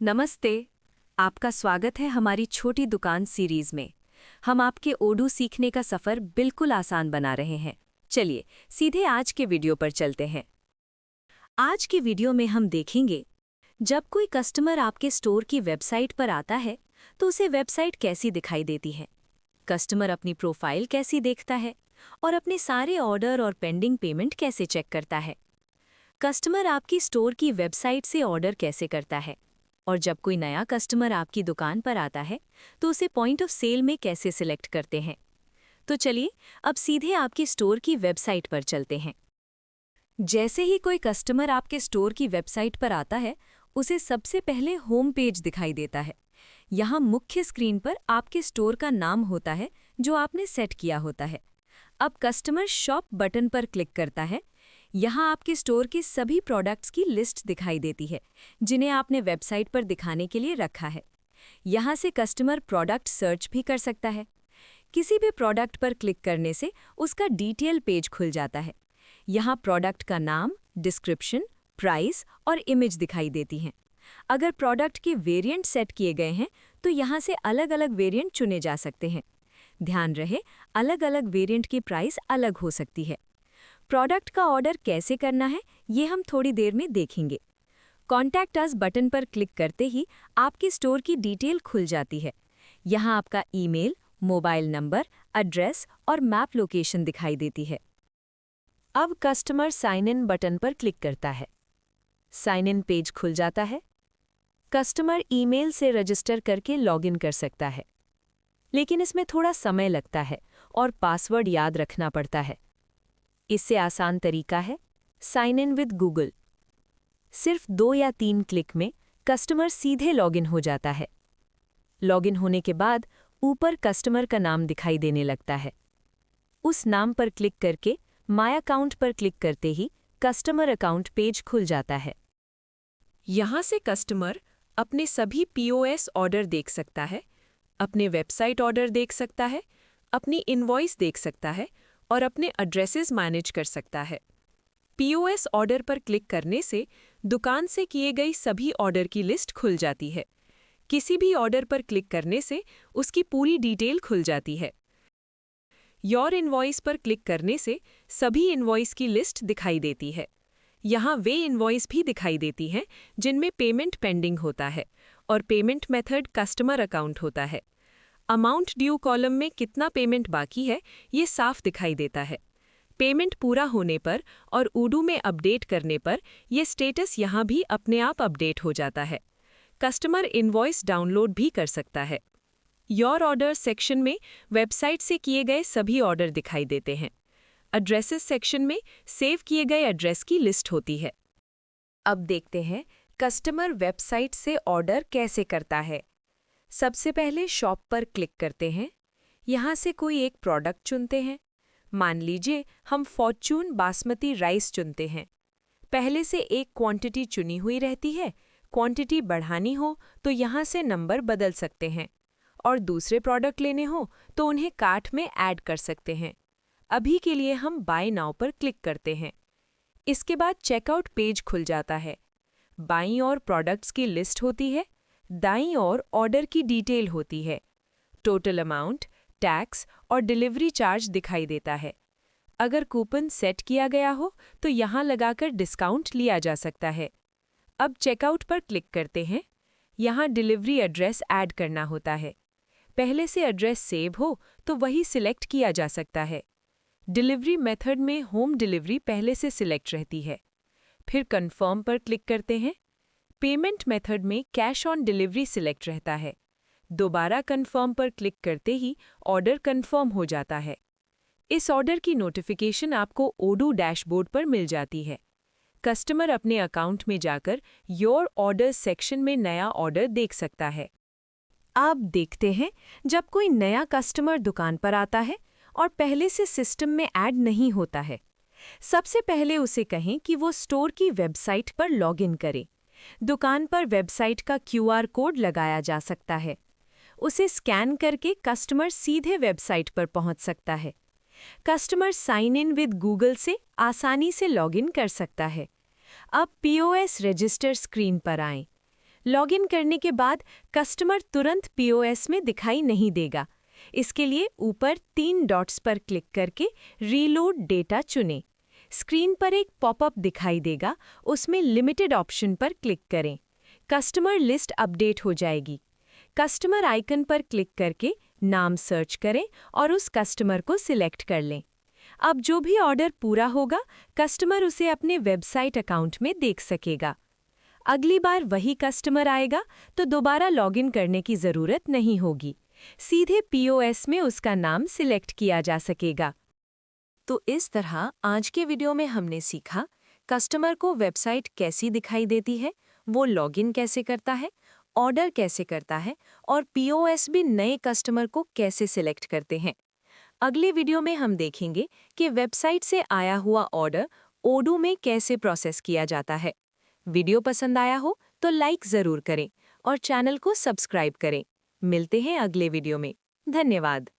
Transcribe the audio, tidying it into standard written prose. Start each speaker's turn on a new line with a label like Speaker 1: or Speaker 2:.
Speaker 1: नमस्ते। आपका स्वागत है हमारी छोटी दुकान सीरीज में। हम आपके ओडू सीखने का सफ़र बिल्कुल आसान बना रहे हैं। चलिए सीधे आज के वीडियो पर चलते हैं। आज की वीडियो में हम देखेंगे, जब कोई कस्टमर आपके स्टोर की वेबसाइट पर आता है तो उसे वेबसाइट कैसी दिखाई देती है, कस्टमर अपनी प्रोफाइल कैसी देखता है और अपने सारे ऑर्डर और पेंडिंग पेमेंट कैसे चेक करता है। कस्टमर आपकी स्टोर की वेबसाइट से ऑर्डर कैसे करता है, और जब कोई नया कस्टमर आपकी दुकान पर आता है तो उसे पॉइंट ऑफ सेल में कैसे सिलेक्ट करते हैं। तो चलिए अब सीधे आपकी स्टोर की वेबसाइट पर चलते हैं। जैसे ही कोई कस्टमर आपके स्टोर की वेबसाइट पर आता है, उसे सबसे पहले होम पेज दिखाई देता है। यहाँ मुख्य स्क्रीन पर आपके स्टोर का नाम होता है जो आपने सेट किया होता है। अब कस्टमर शॉप बटन पर क्लिक करता है। यहाँ आपके स्टोर के सभी प्रोडक्ट्स की लिस्ट दिखाई देती है जिन्हें आपने वेबसाइट पर दिखाने के लिए रखा है। यहाँ से कस्टमर प्रोडक्ट सर्च भी कर सकता है। किसी भी प्रोडक्ट पर क्लिक करने से उसका डिटेल पेज खुल जाता है। यहाँ प्रोडक्ट का नाम, डिस्क्रिप्शन, प्राइस और इमेज दिखाई देती हैं। अगर प्रोडक्ट के वेरिएंट सेट किए गए हैं तो यहाँ से अलग अलग वेरिएंट चुने जा सकते हैं। ध्यान रहे, अलग अलग वेरिएंट की प्राइस अलग हो सकती है। प्रोडक्ट का ऑर्डर कैसे करना है ये हम थोड़ी देर में देखेंगे। कॉन्टैक्ट अस बटन पर क्लिक करते ही आपके स्टोर की डिटेल खुल जाती है। यहाँ आपका ईमेल, मोबाइल नंबर, एड्रेस और मैप लोकेशन दिखाई देती है। अब कस्टमर साइन इन बटन पर क्लिक करता है। साइन इन पेज खुल जाता है। कस्टमर ईमेल से रजिस्टर करके लॉगिन कर सकता है, लेकिन इसमें थोड़ा समय लगता है और पासवर्ड याद रखना पड़ता है। इससे आसान तरीका है साइन इन विद गूगल। सिर्फ 2 या 3 क्लिक में कस्टमर सीधे लॉगिन हो जाता है। लॉगिन होने के बाद ऊपर कस्टमर का नाम दिखाई देने लगता है। उस नाम पर क्लिक करके माय अकाउंट पर क्लिक करते ही कस्टमर अकाउंट पेज खुल जाता है। यहाँ से कस्टमर अपने सभी POS ऑर्डर देख सकता है, अपने वेबसाइट ऑर्डर देख सकता है, अपनी इनवॉइस देख सकता है और अपने एड्रेसेस मैनेज कर सकता है। POS ऑर्डर पर क्लिक करने से दुकान से किए गई सभी ऑर्डर की लिस्ट खुल जाती है। किसी भी ऑर्डर पर क्लिक करने से उसकी पूरी डिटेल खुल जाती है। योर इनवॉइस पर क्लिक करने से सभी इनवॉइस की लिस्ट दिखाई देती है। यहाँ वे इनवॉइस भी दिखाई देती हैं जिनमें पेमेंट पेंडिंग होता है और पेमेंट मेथड कस्टमर अकाउंट होता है। अमाउंट ड्यू कॉलम में कितना पेमेंट बाकी है ये साफ दिखाई देता है। पेमेंट पूरा होने पर और ओडू में अपडेट करने पर ये स्टेटस यहाँ भी अपने आप अपडेट हो जाता है। कस्टमर इनवॉइस डाउनलोड भी कर सकता है। योर ऑर्डर सेक्शन में वेबसाइट से किए गए सभी ऑर्डर दिखाई देते हैं। एड्रेसेस सेक्शन में सेव किए गए एड्रेस की लिस्ट होती है। अब देखते हैं कस्टमर वेबसाइट से ऑर्डर कैसे करता है। सबसे पहले शॉप पर क्लिक करते हैं। यहाँ से कोई एक प्रोडक्ट चुनते हैं। मान लीजिए हम फॉर्च्यून बासमती राइस चुनते हैं। पहले से एक क्वांटिटी चुनी हुई रहती है। क्वांटिटी बढ़ानी हो तो यहाँ से नंबर बदल सकते हैं और दूसरे प्रोडक्ट लेने हो तो उन्हें कार्ट में ऐड कर सकते हैं। अभी के लिए हम बाय नाउ पर क्लिक करते हैं। इसके बाद चेकआउट पेज खुल जाता है। बाईं ओर प्रोडक्ट्स की लिस्ट होती है, दाईं ओर ऑर्डर की डिटेल होती है। टोटल अमाउंट, टैक्स और डिलीवरी चार्ज दिखाई देता है। अगर कूपन सेट किया गया हो तो यहाँ लगाकर डिस्काउंट लिया जा सकता है। अब चेकआउट पर क्लिक करते हैं। यहाँ डिलीवरी एड्रेस ऐड करना होता है। पहले से एड्रेस सेव हो तो वही सिलेक्ट किया जा सकता है। डिलीवरी मेथड में होम डिलीवरी पहले से सिलेक्ट रहती है। फिर कन्फर्म पर क्लिक करते हैं। पेमेंट मेथड में कैश ऑन डिलीवरी सिलेक्ट रहता है। दोबारा कन्फर्म पर क्लिक करते ही ऑर्डर कन्फर्म हो जाता है। इस ऑर्डर की नोटिफिकेशन आपको ओडू डैशबोर्ड पर मिल जाती है। कस्टमर अपने अकाउंट में जाकर योर ऑर्डर सेक्शन में नया ऑर्डर देख सकता है। अब देखते हैं, जब कोई नया कस्टमर दुकान पर आता है और पहले से सिस्टम में ऐड नहीं होता है। सबसे पहले उसे कहें कि वो स्टोर की वेबसाइट पर लॉगिन करे। दुकान पर वेबसाइट का QR कोड लगाया जा सकता है। उसे स्कैन करके कस्टमर सीधे वेबसाइट पर पहुंच सकता है। Customer sign in with Google से आसानी से लॉगिन कर सकता है। अब POS रजिस्टर स्क्रीन पर आएं। लॉगिन करने के बाद कस्टमर तुरंत पीओएस में दिखाई नहीं देगा। इसके लिए ऊपर 3 डॉट्स पर क्लिक करके रीलोड डेटा चुनें। स्क्रीन पर एक पॉपअप दिखाई देगा, उसमें लिमिटेड ऑप्शन पर क्लिक करें। कस्टमर लिस्ट अपडेट हो जाएगी। कस्टमर आइकन पर क्लिक करके नाम सर्च करें और उस कस्टमर को सिलेक्ट कर लें। अब जो भी ऑर्डर पूरा होगा, कस्टमर उसे अपने वेबसाइट अकाउंट में देख सकेगा। अगली बार वही कस्टमर आएगा तो दोबारा लॉगिन करने की ज़रूरत नहीं होगी। सीधे पीओएस में उसका नाम सिलेक्ट किया जा सकेगा। तो इस तरह आज के वीडियो में हमने सीखा कस्टमर को वेबसाइट कैसी दिखाई देती है, वो लॉगिन कैसे करता है, ऑर्डर कैसे करता है और पीओएस भी नए कस्टमर को कैसे सिलेक्ट करते हैं। अगले वीडियो में हम देखेंगे कि वेबसाइट से आया हुआ ऑर्डर ओडू में कैसे प्रोसेस किया जाता है। वीडियो पसंद आया हो तो लाइक ज़रूर करें और चैनल को सब्सक्राइब करें। मिलते हैं अगले वीडियो में। धन्यवाद।